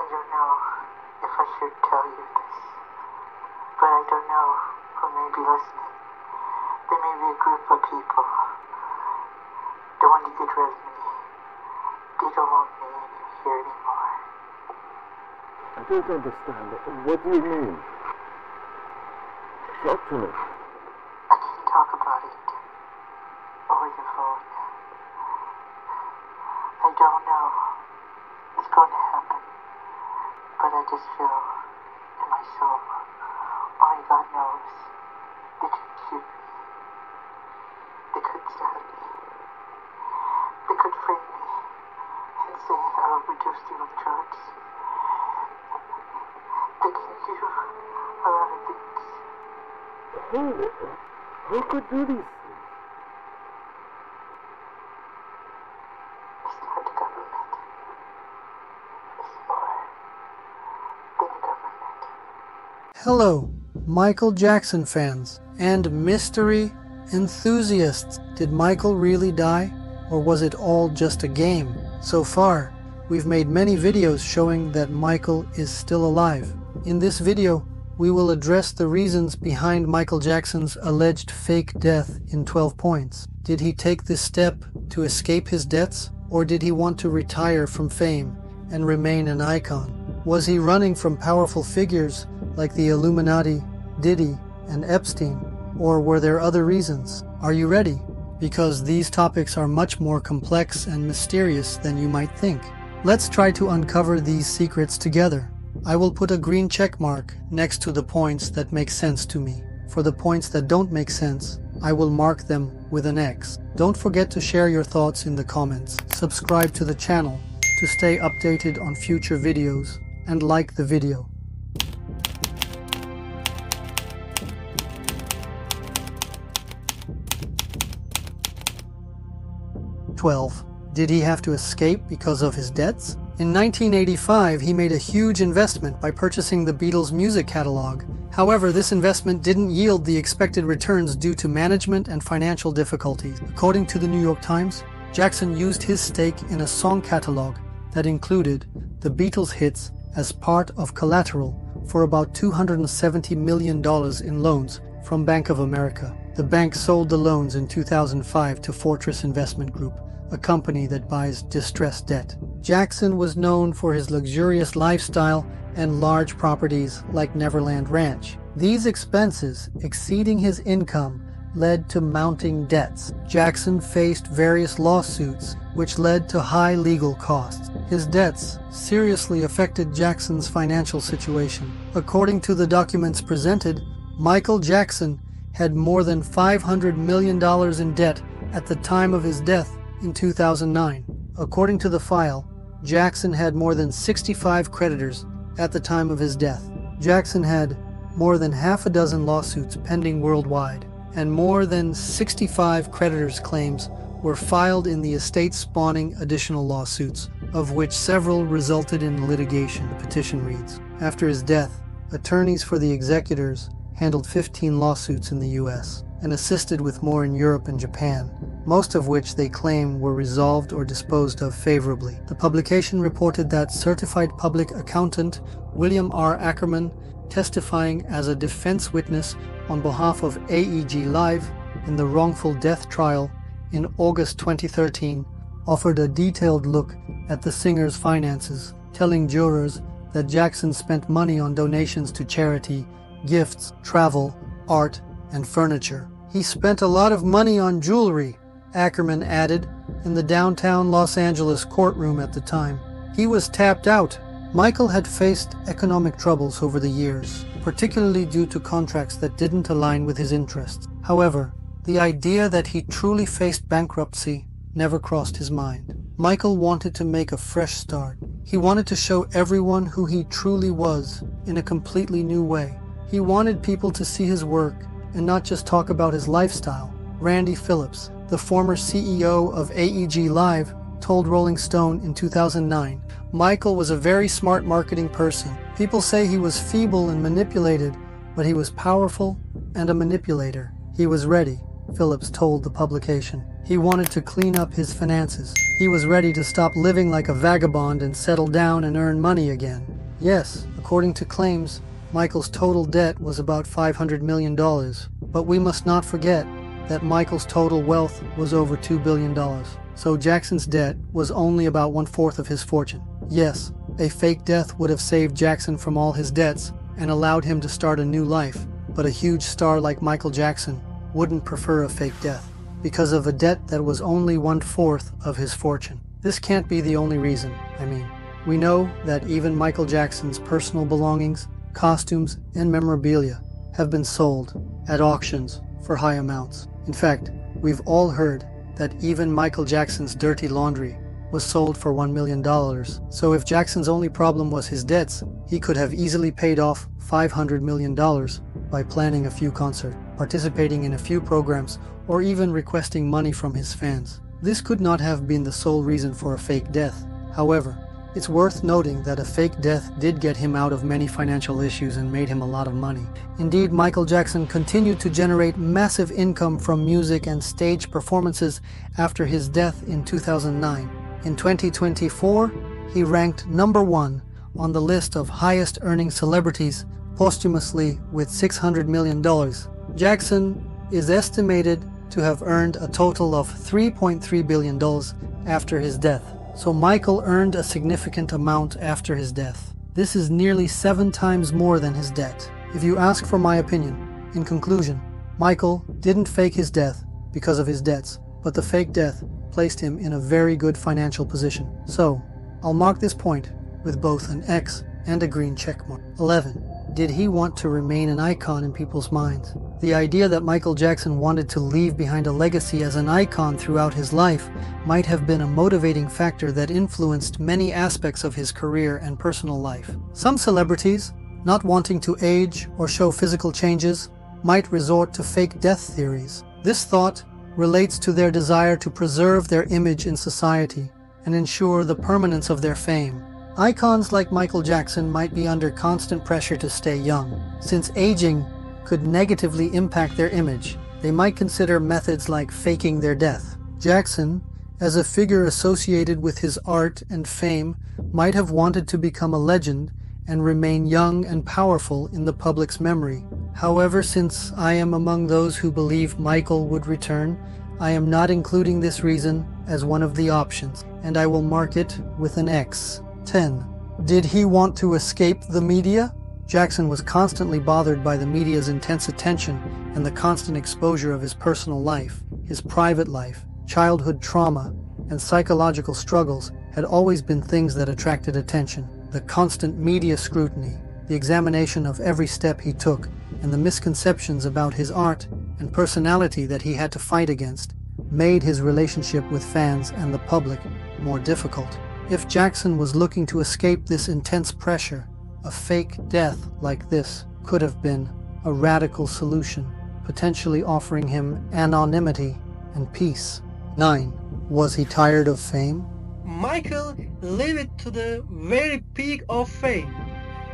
don't know if I should tell you this, but I don't know who may be listening. There may be a group of people that want to get rid of me. They don't want me here anymore. I don't understand. What do you mean? Talk to me. I can't talk about it over the phone. I don't know what's going to happen, but I just feel in my soul, only God knows, they could shoot me. They could stab me. They could frame me and say I overdosed you with drugs. They can do a lot of things. Who could do these things? It's not the government. It's more than the government. Hello, Michael Jackson fans and mystery enthusiasts. Did Michael really die, or was it all just a game? So far, we've made many videos showing that Michael is still alive. In this video, we will address the reasons behind Michael Jackson's alleged fake death in 12 points. Did he take this step to escape his debts, or did he want to retire from fame and remain an icon? Was he running from powerful figures like the Illuminati, Diddy, and Epstein, or were there other reasons? Are you ready? Because these topics are much more complex and mysterious than you might think. Let's try to uncover these secrets together. I will put a green check mark next to the points that make sense to me. For the points that don't make sense, I will mark them with an X. Don't forget to share your thoughts in the comments. Subscribe to the channel to stay updated on future videos, and like the video. 12. Did he have to escape because of his debts? In 1985, he made a huge investment by purchasing the Beatles' music catalog. However, this investment didn't yield the expected returns due to management and financial difficulties. According to the New York Times, Jackson used his stake in a song catalog that included the Beatles' hits as part of collateral for about $270 million in loans from Bank of America. The bank sold the loans in 2005 to Fortress Investment Group, a company that buys distressed debt. Jackson was known for his luxurious lifestyle and large properties like Neverland Ranch. These expenses, exceeding his income, led to mounting debts. Jackson faced various lawsuits, which led to high legal costs. His debts seriously affected Jackson's financial situation. According to the documents presented, Michael Jackson had more than $500 million in debt at the time of his death in 2009. According to the file, Jackson had more than 65 creditors at the time of his death. Jackson had more than half a dozen lawsuits pending worldwide, and more than 65 creditors' claims were filed in the estate, spawning additional lawsuits, of which several resulted in litigation. The petition reads, after his death, attorneys for the executors handled 15 lawsuits in the US and assisted with more in Europe and Japan, most of which they claim were resolved or disposed of favorably. The publication reported that certified public accountant William R. Ackerman, testifying as a defense witness on behalf of AEG Live in the wrongful death trial in August 2013, offered a detailed look at the singer's finances, telling jurors that Jackson spent money on donations to charity, gifts, travel, art, and furniture. He spent a lot of money on jewelry, Ackerman added, in the downtown Los Angeles courtroom at the time. He was tapped out. Michael had faced economic troubles over the years, particularly due to contracts that didn't align with his interests. However, the idea that he truly faced bankruptcy never crossed his mind. Michael wanted to make a fresh start. He wanted to show everyone who he truly was in a completely new way. He wanted people to see his work and not just talk about his lifestyle. Randy Phillips, the former CEO of AEG Live, told Rolling Stone in 2009, Michael was a very smart marketing person. People say he was feeble and manipulated, but he was powerful and a manipulator. He was ready, Phillips told the publication. He wanted to clean up his finances. He was ready to stop living like a vagabond and settle down and earn money again. Yes, according to claims, Michael's total debt was about $500 million, but we must not forget that Michael's total wealth was over $2 billion, so Jackson's debt was only about 1/4 of his fortune. Yes, a fake death would have saved Jackson from all his debts and allowed him to start a new life, but a huge star like Michael Jackson wouldn't prefer a fake death because of a debt that was only 1/4 of his fortune. This can't be the only reason. We know that even Michael Jackson's personal belongings, costumes, and memorabilia have been sold at auctions for high amounts. In fact, we've all heard that even Michael Jackson's dirty laundry was sold for $1 million. So if Jackson's only problem was his debts, he could have easily paid off $500 million by planning a few concerts, participating in a few programs, or even requesting money from his fans. This could not have been the sole reason for a fake death. However, it's worth noting that a fake death did get him out of many financial issues and made him a lot of money. Indeed, Michael Jackson continued to generate massive income from music and stage performances after his death in 2009. In 2024, he ranked #1 on the list of highest earning celebrities posthumously with $600 million. Jackson is estimated to have earned a total of $3.3 billion after his death. So Michael earned a significant amount after his death. This is nearly 7 times more than his debt. If you ask for my opinion, in conclusion, Michael didn't fake his death because of his debts, but the fake death placed him in a very good financial position. So, I'll mark this point with both an X and a green check mark. 11. Did he want to remain an icon in people's minds? The idea that Michael Jackson wanted to leave behind a legacy as an icon throughout his life might have been a motivating factor that influenced many aspects of his career and personal life. Some celebrities, not wanting to age or show physical changes, might resort to fake death theories. This thought relates to their desire to preserve their image in society and ensure the permanence of their fame. Icons like Michael Jackson might be under constant pressure to stay young. Since aging could negatively impact their image, they might consider methods like faking their death. Jackson, as a figure associated with his art and fame, might have wanted to become a legend and remain young and powerful in the public's memory. However, since I am among those who believe Michael would return, I am not including this reason as one of the options, and I will mark it with an X. 10. Did he want to escape the media? Jackson was constantly bothered by the media's intense attention and the constant exposure of his personal life. His private life, childhood trauma, and psychological struggles had always been things that attracted attention. The constant media scrutiny, the examination of every step he took, and the misconceptions about his art and personality that he had to fight against made his relationship with fans and the public more difficult. If Jackson was looking to escape this intense pressure, a fake death like this could have been a radical solution, potentially offering him anonymity and peace. 9. Was he tired of fame? Michael lived to the very peak of fame,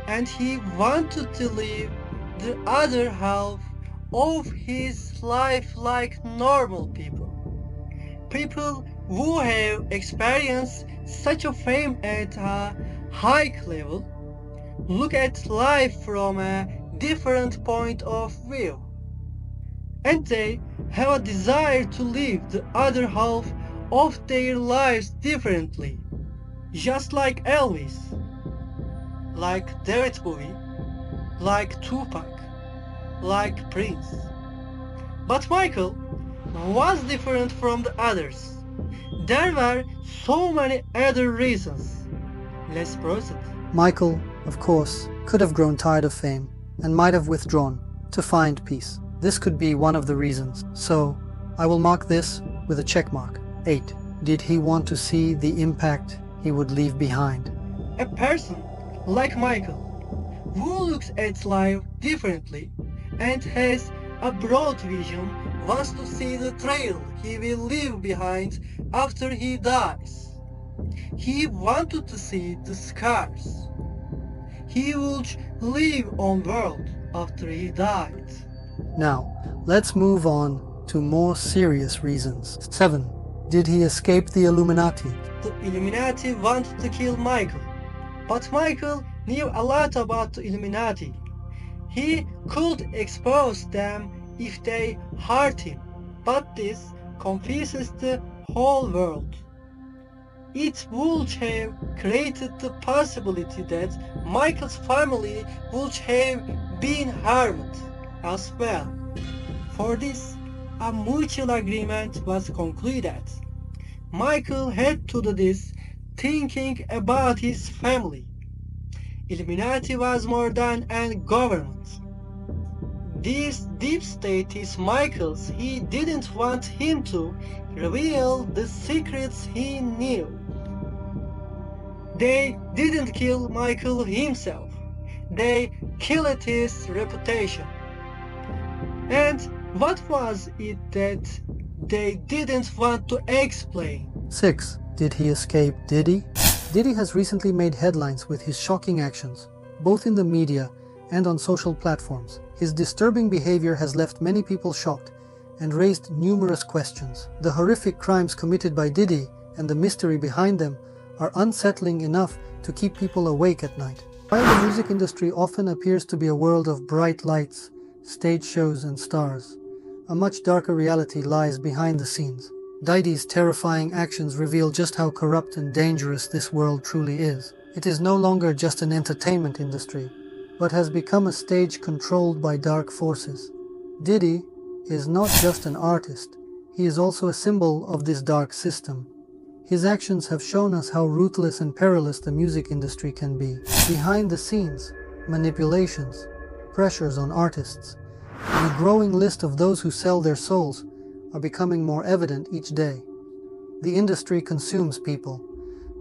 and he wanted to live the other half of his life like normal people. People who have experienced such a fame at a high level look at life from a different point of view, and they have a desire to live the other half of their lives differently, just like Elvis, like David Bowie, like Tupac, like Prince. But Michael was different from the others. There were so many other reasons. Let's proceed. Michael, of course, could have grown tired of fame and might have withdrawn to find peace. This could be one of the reasons. So, I will mark this with a check mark. 8. Did he want to see the impact he would leave behind? A person like Michael, who looks at life differently and has a broad vision, wants to see the trail he will leave behind after he dies. He wanted to see the scars he would leave on world after he died. Now, let's move on to more serious reasons. 7. Did he escape the Illuminati? The Illuminati wanted to kill Michael, but Michael knew a lot about the Illuminati. He could expose them if they hurt him, but this confuses the whole world. It would have created the possibility that Michael's family would have been harmed as well. For this, a mutual agreement was concluded. Michael had to do this thinking about his family. Illuminati was more than a government. This deep state is Michael's. He didn't want him to reveal the secrets he knew. They didn't kill Michael himself. They killed his reputation. And what was it that they didn't want to explain? 6. Did he escape Diddy? Diddy has recently made headlines with his shocking actions, both in the media and on social platforms. His disturbing behavior has left many people shocked and raised numerous questions. The horrific crimes committed by Diddy and the mystery behind them are unsettling enough to keep people awake at night. While the music industry often appears to be a world of bright lights, stage shows and stars, a much darker reality lies behind the scenes. Diddy's terrifying actions reveal just how corrupt and dangerous this world truly is. It is no longer just an entertainment industry, but has become a stage controlled by dark forces. Diddy is not just an artist, he is also a symbol of this dark system. His actions have shown us how ruthless and perilous the music industry can be. Behind the scenes, manipulations, pressures on artists, and a growing list of those who sell their souls are becoming more evident each day. The industry consumes people,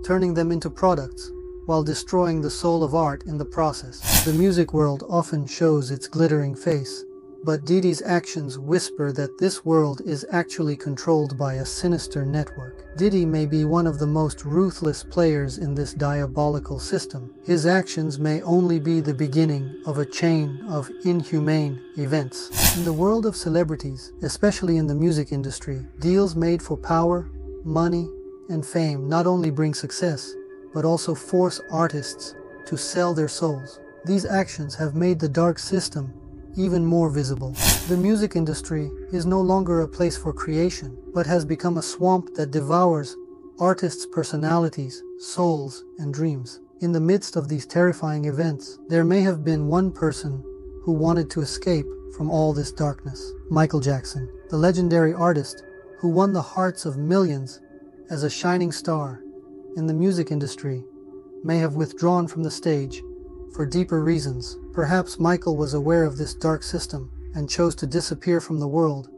turning them into products, while destroying the soul of art in the process. The music world often shows its glittering face, but Diddy's actions whisper that this world is actually controlled by a sinister network. Diddy may be one of the most ruthless players in this diabolical system. His actions may only be the beginning of a chain of inhumane events. In the world of celebrities, especially in the music industry, deals made for power, money, and fame not only bring success, but also force artists to sell their souls. These actions have made the dark system even more visible. The music industry is no longer a place for creation, but has become a swamp that devours artists' personalities, souls, and dreams. In the midst of these terrifying events, there may have been one person who wanted to escape from all this darkness. Michael Jackson, the legendary artist who won the hearts of millions as a shining star in the music industry, may have withdrawn from the stage for deeper reasons. Perhaps Michael was aware of this dark system and chose to disappear from the world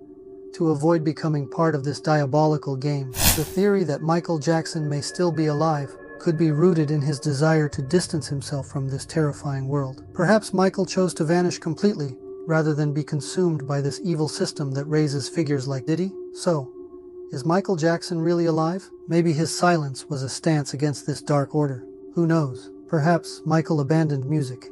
to avoid becoming part of this diabolical game. The theory that Michael Jackson may still be alive could be rooted in his desire to distance himself from this terrifying world. Perhaps Michael chose to vanish completely rather than be consumed by this evil system that raises figures like Diddy. So, is Michael Jackson really alive? Maybe his silence was a stance against this dark order. Who knows? Perhaps Michael abandoned music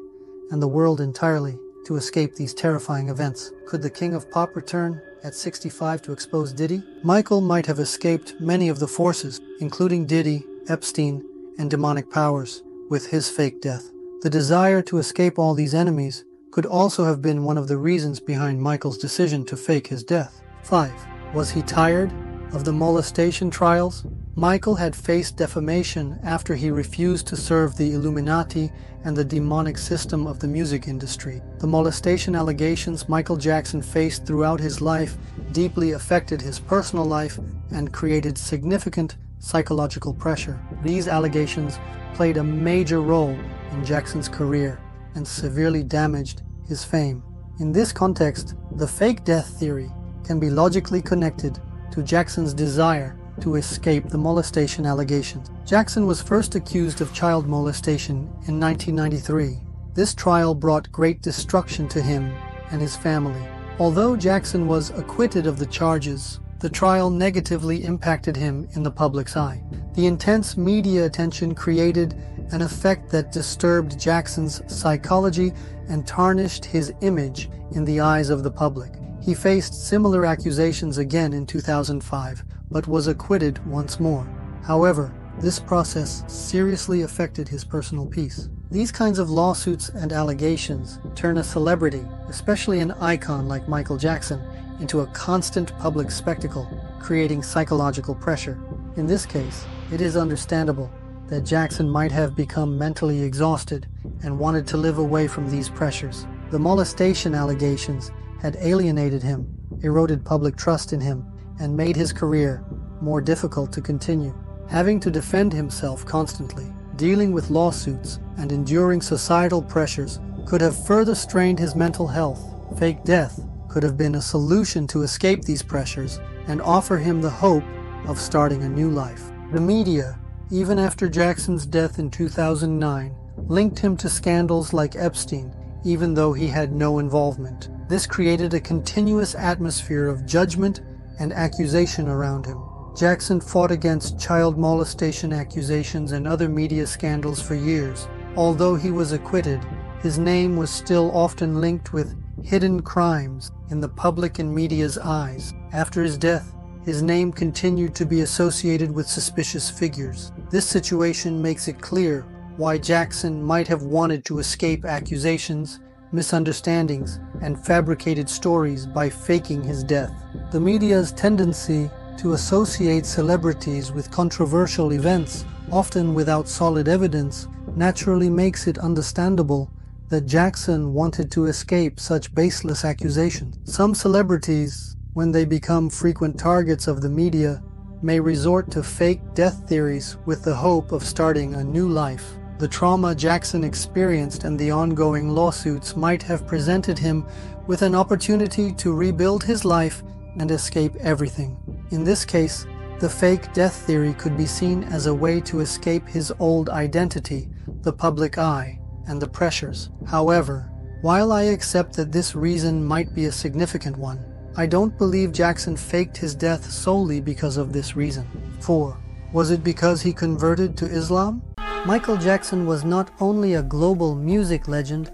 and the world entirely to escape these terrifying events. Could the king of pop return at 65 to expose Diddy? Michael might have escaped many of the forces, including Diddy, Epstein, and demonic powers, with his fake death. The desire to escape all these enemies could also have been one of the reasons behind Michael's decision to fake his death. 5. Was he tired of the molestation trials? Michael had faced defamation after he refused to serve the Illuminati and the demonic system of the music industry. The molestation allegations Michael Jackson faced throughout his life deeply affected his personal life and created significant psychological pressure. These allegations played a major role in Jackson's career and severely damaged his fame. In this context, the fake death theory can be logically connected to Jackson's desire to escape the molestation allegations. Jackson was first accused of child molestation in 1993. This trial brought great destruction to him and his family. Although Jackson was acquitted of the charges, the trial negatively impacted him in the public's eye. The intense media attention created an effect that disturbed Jackson's psychology and tarnished his image in the eyes of the public. He faced similar accusations again in 2005, but was acquitted once more. However, this process seriously affected his personal peace. These kinds of lawsuits and allegations turn a celebrity, especially an icon like Michael Jackson, into a constant public spectacle, creating psychological pressure. In this case, it is understandable that Jackson might have become mentally exhausted and wanted to live away from these pressures. The molestation allegations had alienated him, eroded public trust in him, and made his career more difficult to continue. Having to defend himself constantly, dealing with lawsuits, and enduring societal pressures could have further strained his mental health. Fake death could have been a solution to escape these pressures and offer him the hope of starting a new life. The media, even after Jackson's death in 2009, linked him to scandals like Epstein, even though he had no involvement. This created a continuous atmosphere of judgment and accusation around him. Jackson fought against child molestation accusations and other media scandals for years. Although he was acquitted, his name was still often linked with hidden crimes in the public and media's eyes. After his death, his name continued to be associated with suspicious figures. This situation makes it clear why Jackson might have wanted to escape accusations, misunderstandings, and fabricated stories by faking his death. The media's tendency to associate celebrities with controversial events, often without solid evidence, naturally makes it understandable that Jackson wanted to escape such baseless accusations. Some celebrities, when they become frequent targets of the media, may resort to fake death theories with the hope of starting a new life. The trauma Jackson experienced and the ongoing lawsuits might have presented him with an opportunity to rebuild his life and escape everything. In this case, the fake death theory could be seen as a way to escape his old identity, the public eye, and the pressures. However, while I accept that this reason might be a significant one, I don't believe Jackson faked his death solely because of this reason. 4. Was it because he converted to Islam? Michael Jackson was not only a global music legend,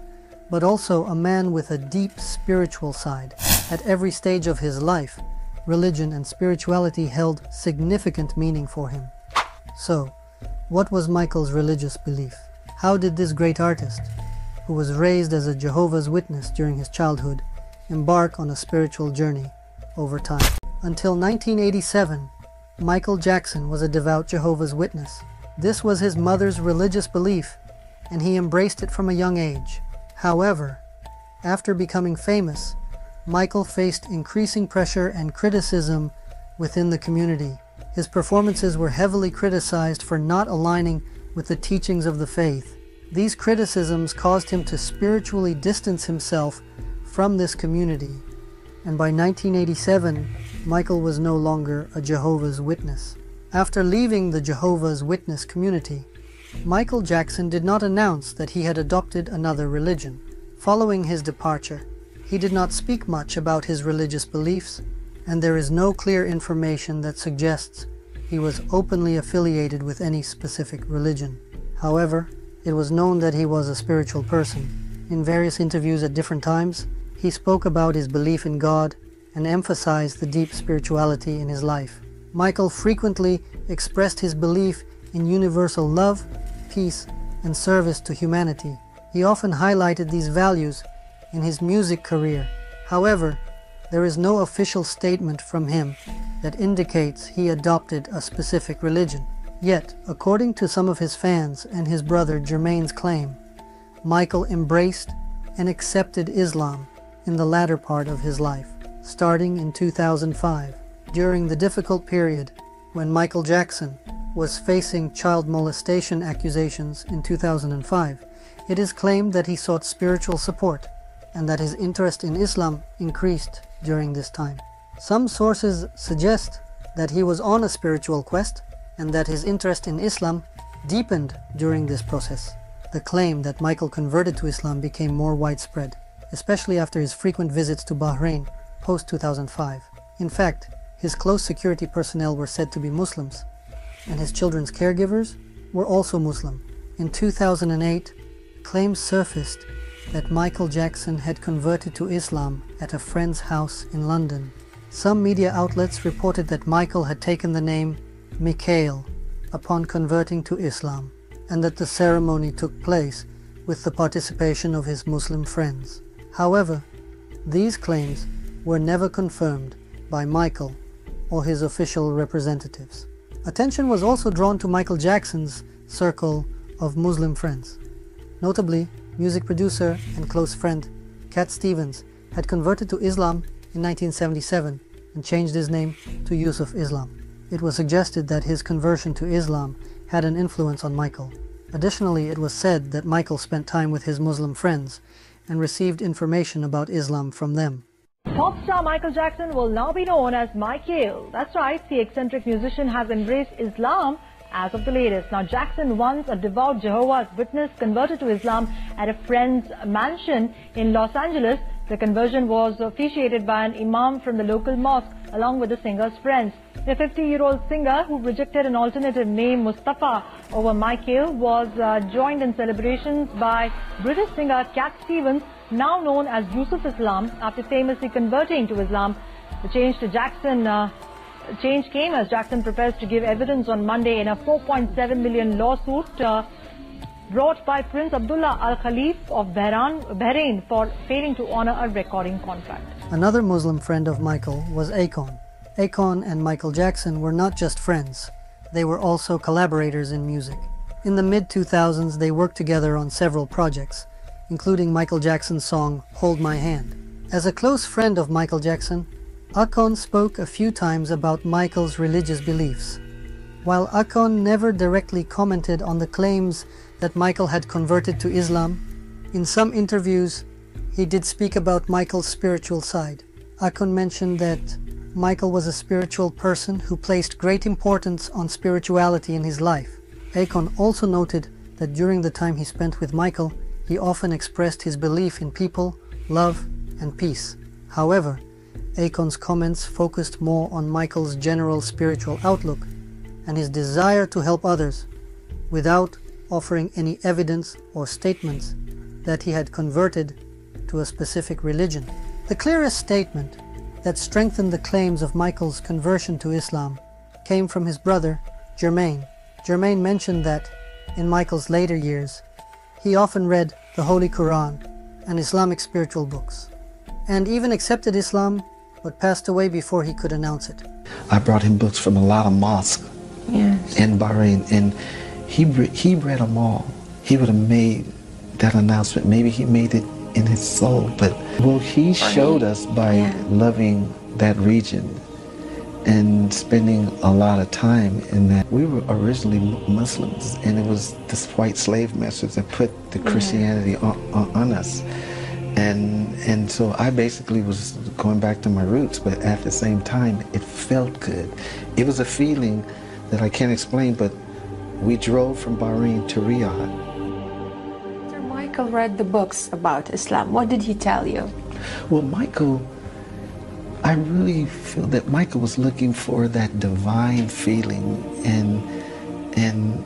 but also a man with a deep spiritual side. At every stage of his life, religion and spirituality held significant meaning for him. So, what was Michael's religious belief? How did this great artist, who was raised as a Jehovah's Witness during his childhood, embark on a spiritual journey over time? Until 1987, Michael Jackson was a devout Jehovah's Witness. This was his mother's religious belief, and he embraced it from a young age. However, after becoming famous, Michael faced increasing pressure and criticism within the community. His performances were heavily criticized for not aligning with the teachings of the faith. These criticisms caused him to spiritually distance himself from this community, and by 1987, Michael was no longer a Jehovah's Witness. After leaving the Jehovah's Witness community, Michael Jackson did not announce that he had adopted another religion. Following his departure, he did not speak much about his religious beliefs, and there is no clear information that suggests he was openly affiliated with any specific religion. However, it was known that he was a spiritual person. In various interviews at different times, he spoke about his belief in God and emphasized the deep spirituality in his life. Michael frequently expressed his belief in universal love, peace, and service to humanity. He often highlighted these values in his music career. However, there is no official statement from him that indicates he adopted a specific religion. Yet, according to some of his fans and his brother Jermaine's claim, Michael embraced and accepted Islam in the latter part of his life, starting in 2005. During the difficult period when Michael Jackson was facing child molestation accusations in 2005, it is claimed that he sought spiritual support and that his interest in Islam increased during this time. Some sources suggest that he was on a spiritual quest and that his interest in Islam deepened during this process. The claim that Michael converted to Islam became more widespread, especially after his frequent visits to Bahrain post-2005. In fact, his close security personnel were said to be Muslims, and his children's caregivers were also Muslim. In 2008, claims surfaced that Michael Jackson had converted to Islam at a friend's house in London. Some media outlets reported that Michael had taken the name Mikhail upon converting to Islam, and that the ceremony took place with the participation of his Muslim friends. However, these claims were never confirmed by Michael or his official representatives. Attention was also drawn to Michael Jackson's circle of Muslim friends. Notably, music producer and close friend Cat Stevens had converted to Islam in 1977 and changed his name to Yusuf Islam. It was suggested that his conversion to Islam had an influence on Michael. Additionally, it was said that Michael spent time with his Muslim friends and received information about Islam from them. Pop star Michael Jackson will now be known as Michael. That's right, the eccentric musician has embraced Islam as of the latest. Now, Jackson, once a devout Jehovah's Witness, converted to Islam at a friend's mansion in Los Angeles. The conversion was officiated by an imam from the local mosque along with the singer's friends. The 50-year-old singer, who rejected an alternative name Mustafa over Michael, was joined in celebrations by British singer Cat Stevens, now known as Yusuf Islam, after famously converting to Islam. The change came as Jackson prepares to give evidence on Monday in a $4.7 million lawsuit brought by Prince Abdullah Al Khalif of Bahrain for failing to honor a recording contract. Another Muslim friend of Michael was Akon. Akon and Michael Jackson were not just friends, they were also collaborators in music. In the mid-2000s, they worked together on several projects, including Michael Jackson's song Hold My Hand. As a close friend of Michael Jackson, Akon spoke a few times about Michael's religious beliefs. While Akon never directly commented on the claims that Michael had converted to Islam, in some interviews he did speak about Michael's spiritual side. Akon mentioned that Michael was a spiritual person who placed great importance on spirituality in his life. Akon also noted that during the time he spent with Michael, he often expressed his belief in people, love, and peace. However, Akon's comments focused more on Michael's general spiritual outlook and his desire to help others, without offering any evidence or statements that he had converted to a specific religion. The clearest statement that strengthened the claims of Michael's conversion to Islam came from his brother, Jermaine. Jermaine mentioned that, in Michael's later years, he often read the Holy Quran and Islamic spiritual books, and even accepted Islam, but passed away before he could announce it. I brought him books from a lot of mosques in Bahrain, and he read them all. He would have made that announcement. Maybe he made it in his soul, but well, he showed us by loving that region and spending a lot of time in that. We were originally Muslims, and it was this white slave masters that put the Christianity on us. And so I basically was going back to my roots, but at the same time, it felt good. It was a feeling that I can't explain, but we drove from Bahrain to Riyadh. After Michael read the books about Islam, what did he tell you? Well, Michael, I really feel that Michael was looking for that divine feeling, and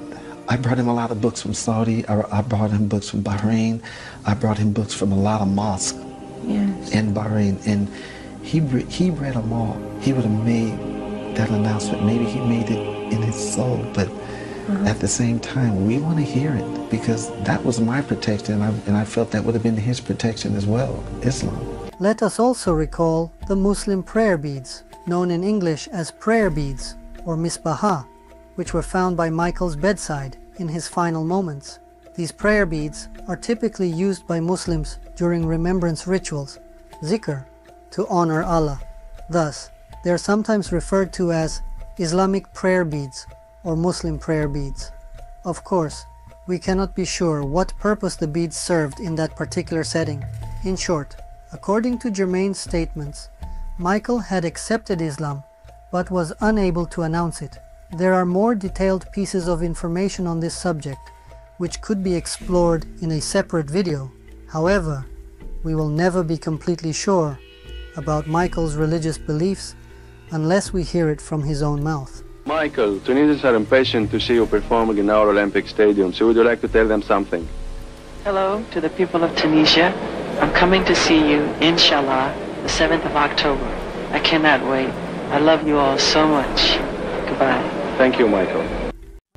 I brought him a lot of books from Saudi, I brought him books from Bahrain, I brought him books from a lot of mosques in Bahrain, and he read them all. He would have made that announcement. Maybe he made it in his soul, but at the same time, we want to hear it, because that was my protection, and I felt that would have been his protection as well, Islam. Let us also recall the Muslim prayer beads, known in English as prayer beads or misbaha, which were found by Michael's bedside in his final moments. These prayer beads are typically used by Muslims during remembrance rituals, zikr, to honor Allah. Thus, they are sometimes referred to as Islamic prayer beads or Muslim prayer beads. Of course, we cannot be sure what purpose the beads served in that particular setting. In short, according to Jermaine's statements, Michael had accepted Islam but was unable to announce it. There are more detailed pieces of information on this subject, which could be explored in a separate video. However, we will never be completely sure about Michael's religious beliefs unless we hear it from his own mouth. Michael, Tunisians are impatient to see you performing in our Olympic Stadium, so would you like to tell them something? Hello to the people of Tunisia. I'm coming to see you, inshallah, the 7th of October. I cannot wait. I love you all so much. Goodbye. Thank you, Michael.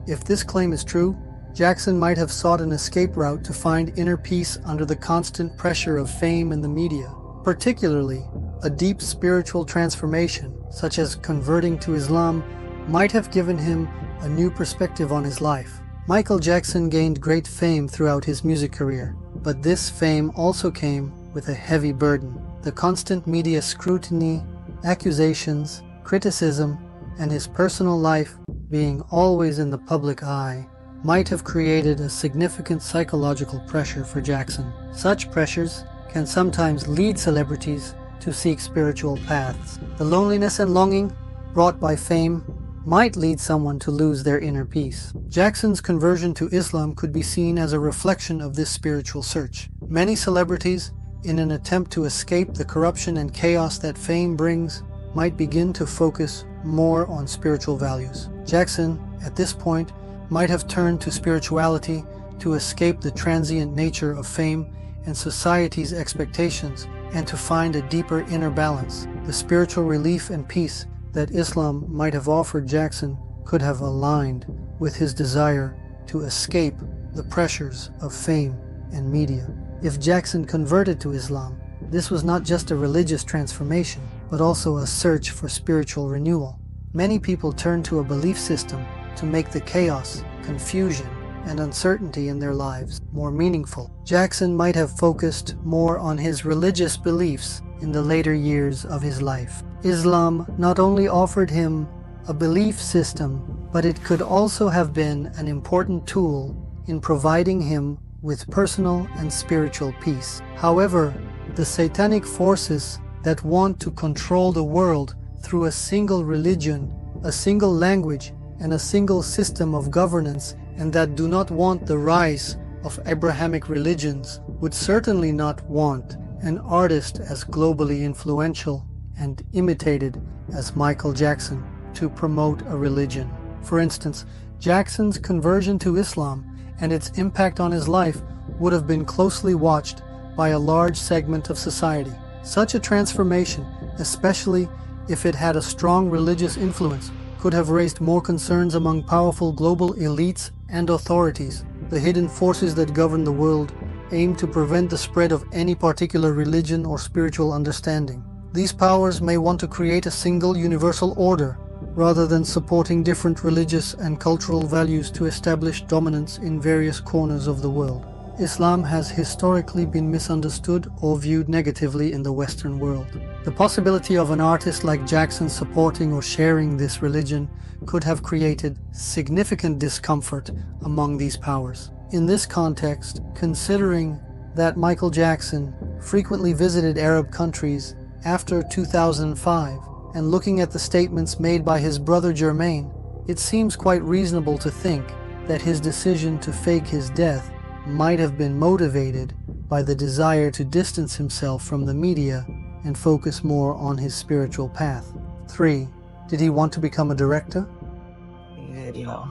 If this claim is true, Jackson might have sought an escape route to find inner peace under the constant pressure of fame and the media. Particularly, a deep spiritual transformation, such as converting to Islam, might have given him a new perspective on his life. Michael Jackson gained great fame throughout his music career, but this fame also came with a heavy burden. The constant media scrutiny, accusations, criticism, and his personal life being always in the public eye might have created a significant psychological pressure for Jackson. Such pressures can sometimes lead celebrities to seek spiritual paths. The loneliness and longing brought by fame might lead someone to lose their inner peace. Jackson's conversion to Islam could be seen as a reflection of this spiritual search. Many celebrities, in an attempt to escape the corruption and chaos that fame brings, might begin to focus more on spiritual values. Jackson, at this point, might have turned to spirituality to escape the transient nature of fame and society's expectations, and to find a deeper inner balance. The spiritual relief and peace that Islam might have offered Jackson could have aligned with his desire to escape the pressures of fame and media. If Jackson converted to Islam, this was not just a religious transformation, but also a search for spiritual renewal. Many people turn to a belief system to make the chaos, confusion, and uncertainty in their lives more meaningful. Jackson might have focused more on his religious beliefs in the later years of his life. Islam not only offered him a belief system, but it could also have been an important tool in providing him with personal and spiritual peace. However, the satanic forces that want to control the world through a single religion, a single language, and a single system of governance, and that do not want the rise of Abrahamic religions, would certainly not want an artist as globally influential and imitated as Michael Jackson to promote a religion. For instance, Jackson's conversion to Islam and its impact on his life would have been closely watched by a large segment of society. Such a transformation, especially if it had a strong religious influence, could have raised more concerns among powerful global elites and authorities. The hidden forces that govern the world aim to prevent the spread of any particular religion or spiritual understanding. These powers may want to create a single universal order, rather than supporting different religious and cultural values to establish dominance in various corners of the world. Islam has historically been misunderstood or viewed negatively in the Western world. The possibility of an artist like Jackson supporting or sharing this religion could have created significant discomfort among these powers. In this context, considering that Michael Jackson frequently visited Arab countries after 2005, and looking at the statements made by his brother Jermaine, it seems quite reasonable to think that his decision to fake his death might have been motivated by the desire to distance himself from the media and focus more on his spiritual path. 3. Did he want to become a director?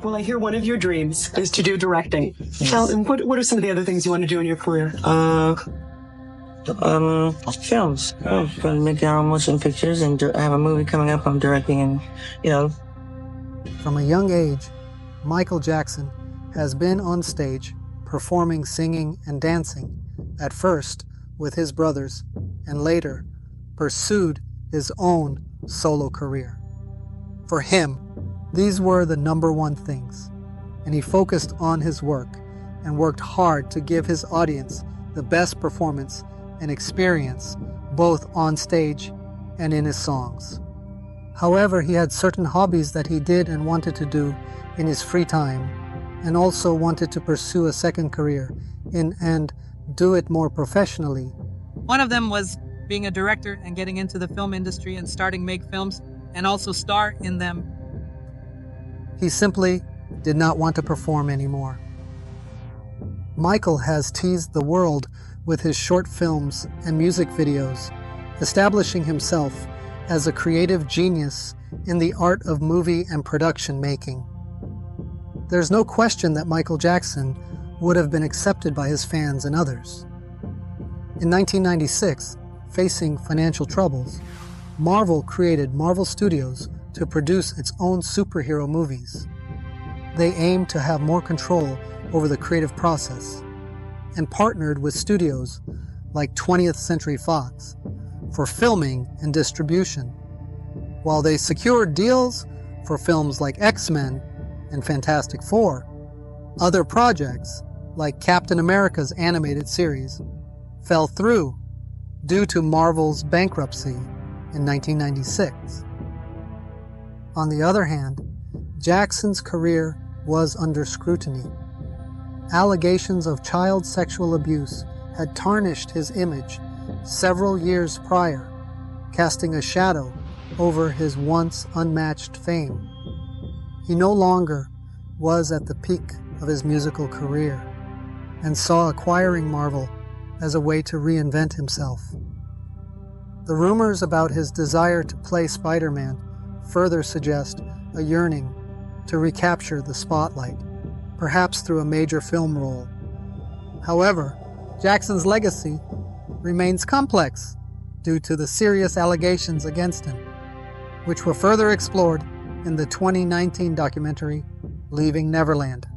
Well, I hear one of your dreams is to do directing. And what are some of the other things you want to do in your career? Films. I'm going to make motion pictures, and I have a movie coming up I'm directing, and, From a young age, Michael Jackson has been on stage performing, singing, and dancing, at first with his brothers, and later pursued his own solo career. For him, these were the number one things, and he focused on his work and worked hard to give his audience the best performance and experience, both on stage and in his songs. However, he had certain hobbies that he did and wanted to do in his free time, and also wanted to pursue a second career and do it more professionally. One of them was being a director and getting into the film industry and starting to make films and also star in them. He simply did not want to perform anymore. Michael has teased the world with his short films and music videos, establishing himself as a creative genius in the art of movie and production making. There's no question that Michael Jackson would have been accepted by his fans and others. In 1996, facing financial troubles, Marvel created Marvel Studios to produce its own superhero movies. They aimed to have more control over the creative process and partnered with studios like 20th Century Fox for filming and distribution, while they secured deals for films like X-Men and Fantastic Four. Other projects, like Captain America's animated series, fell through due to Marvel's bankruptcy in 1996. On the other hand, Jackson's career was under scrutiny. Allegations of child sexual abuse had tarnished his image several years prior, casting a shadow over his once unmatched fame. He no longer was at the peak of his musical career and saw acquiring Marvel as a way to reinvent himself. The rumors about his desire to play Spider-Man further suggest a yearning to recapture the spotlight, perhaps through a major film role. However, Jackson's legacy remains complex due to the serious allegations against him, which were further explored in the 2019 documentary Leaving Neverland.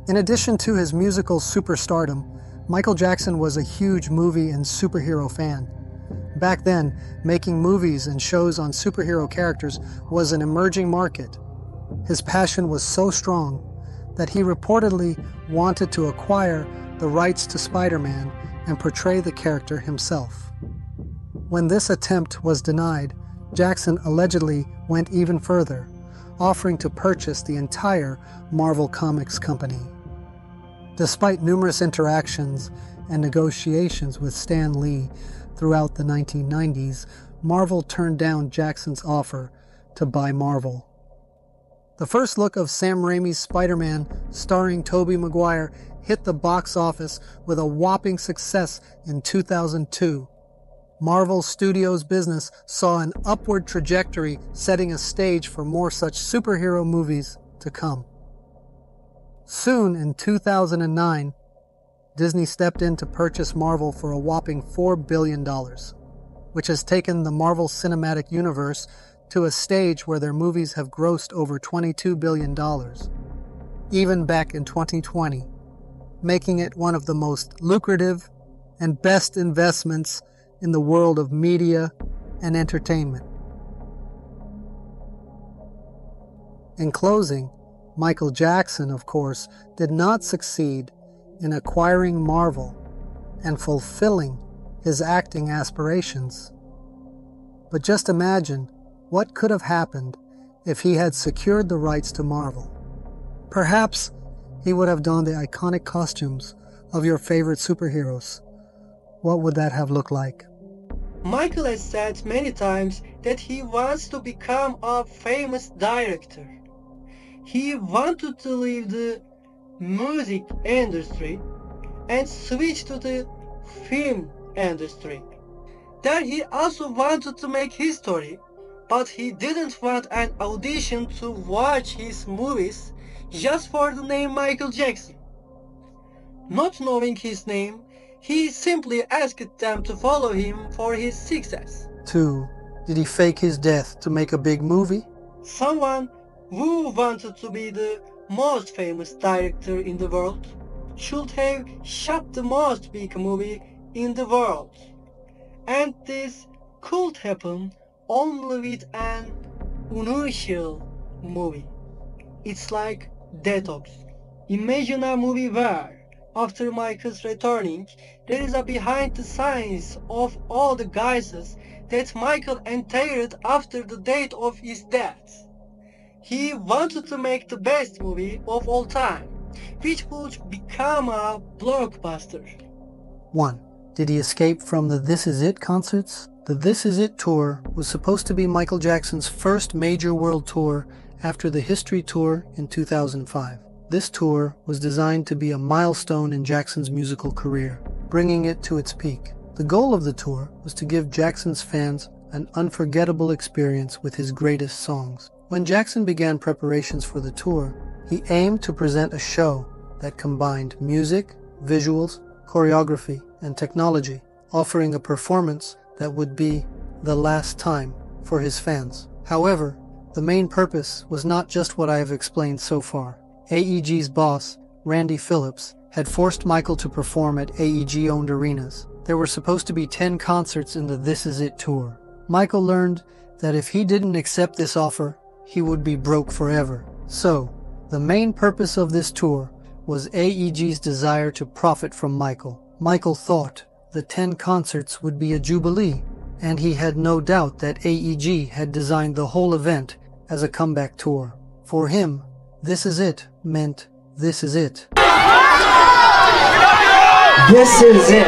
In addition to his musical superstardom, Michael Jackson was a huge movie and superhero fan. Back then, making movies and shows on superhero characters was an emerging market. His passion was so strong that he reportedly wanted to acquire the rights to Spider-Man and portray the character himself. When this attempt was denied, Jackson allegedly went even further, offering to purchase the entire Marvel Comics company. Despite numerous interactions and negotiations with Stan Lee throughout the 1990s, Marvel turned down Jackson's offer to buy Marvel. The first look of Sam Raimi's Spider-Man, starring Tobey Maguire, hit the box office with a whopping success in 2002. Marvel Studios' business saw an upward trajectory, setting a stage for more such superhero movies to come. Soon, in 2009, Disney stepped in to purchase Marvel for a whopping $4 billion, which has taken the Marvel Cinematic Universe to a stage where their movies have grossed over $22 billion, even back in 2020, making it one of the most lucrative and best investments in the world of media and entertainment. In closing, Michael Jackson, of course, did not succeed in acquiring Marvel and fulfilling his acting aspirations. But just imagine what could have happened if he had secured the rights to Marvel. Perhaps he would have donned the iconic costumes of your favorite superheroes. What would that have looked like? Michael has said many times that he wants to become a famous director. He wanted to leave the music industry and switch to the film industry. There he also wanted to make history, but he didn't want an audition to watch his movies just for the name Michael Jackson. Not knowing his name, he simply asked them to follow him for his success. 2. Did he fake his death to make a big movie? Someone who wanted to be the most famous director in the world should have shot the most big movie in the world. And this could happen only with an unusual movie. It's like Detox. Imagine a movie where, after Michael's returning, there is a behind the scenes of all the guises that Michael entered after the date of his death. He wanted to make the best movie of all time, which would become a blockbuster. 1. Did he escape from the This Is It concerts? The This Is It tour was supposed to be Michael Jackson's first major world tour after the History Tour in 2005. This tour was designed to be a milestone in Jackson's musical career, bringing it to its peak. The goal of the tour was to give Jackson's fans an unforgettable experience with his greatest songs. When Jackson began preparations for the tour, he aimed to present a show that combined music, visuals, choreography, and technology, offering a performance that would be the last time for his fans. However, the main purpose was not just what I have explained so far. AEG's boss, Randy Phillips, had forced Michael to perform at AEG-owned arenas. There were supposed to be 10 concerts in the This Is It tour. Michael learned that if he didn't accept this offer, he would be broke forever. So, the main purpose of this tour was AEG's desire to profit from Michael. Michael thought the 10 concerts would be a jubilee, and he had no doubt that AEG had designed the whole event as a comeback tour. For him, This Is It meant this is it. This is it.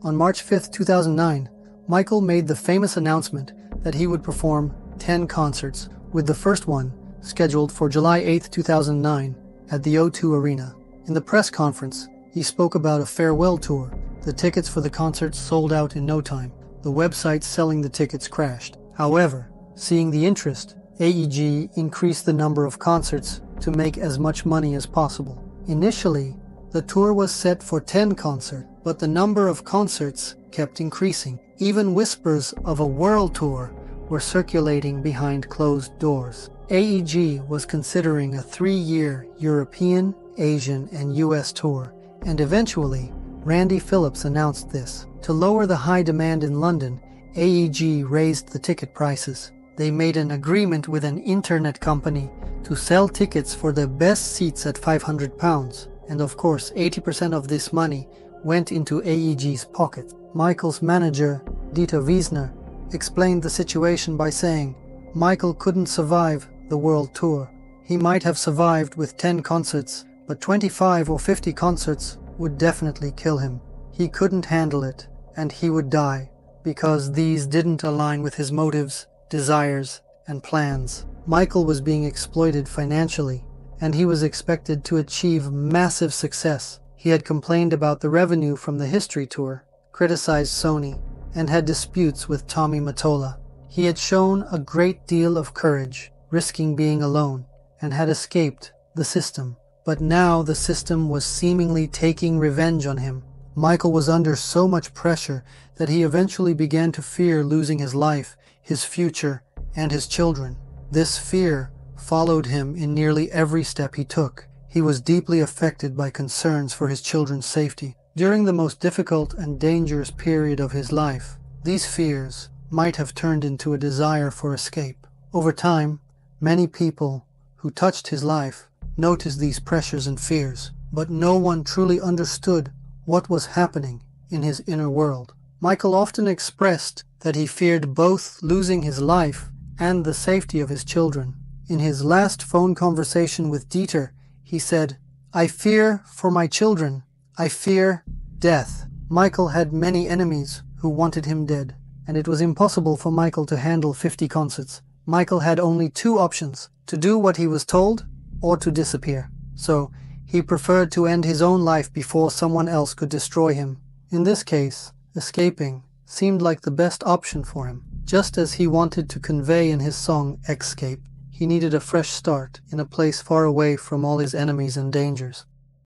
On March 5, 2009, Michael made the famous announcement that he would perform 10 concerts, with the first one scheduled for July 8, 2009 at the O2 Arena. In the press conference, he spoke about a farewell tour. The tickets for the concerts sold out in no time. The website selling the tickets crashed. However, seeing the interest, AEG increased the number of concerts to make as much money as possible. Initially, the tour was set for 10 concerts, but the number of concerts kept increasing. Even whispers of a world tour were circulating behind closed doors. AEG was considering a 3-year European, Asian, and US tour, and eventually, Randy Phillips announced this. To lower the high demand in London, AEG raised the ticket prices. They made an agreement with an internet company to sell tickets for the best seats at £500, and of course 80% of this money went into AEG's pocket. Michael's manager, Dieter Wiesner, explained the situation by saying, Michael couldn't survive the world tour. He might have survived with 10 concerts, but 25 or 50 concerts would definitely kill him. He couldn't handle it, and he would die, because these didn't align with his motives, desires, and plans. Michael was being exploited financially, and he was expected to achieve massive success. He had complained about the revenue from the History Tour, criticized Sony, and had disputes with Tommy Mottola. He had shown a great deal of courage, risking being alone, and had escaped the system. But now the system was seemingly taking revenge on him. Michael was under so much pressure that he eventually began to fear losing his life, his future, and his children. This fear followed him in nearly every step he took. He was deeply affected by concerns for his children's safety. During the most difficult and dangerous period of his life, these fears might have turned into a desire for escape. Over time, many people who touched his life noticed these pressures and fears, but no one truly understood what was happening in his inner world. Michael often expressed that he feared both losing his life and the safety of his children. In his last phone conversation with Dieter, he said, I fear for my children. I fear death. Michael had many enemies who wanted him dead, and it was impossible for Michael to handle 50 concerts. Michael had only 2 options, to do what he was told or to disappear. So, he preferred to end his own life before someone else could destroy him. In this case, escaping seemed like the best option for him. Just as he wanted to convey in his song Escape, he needed a fresh start in a place far away from all his enemies and dangers.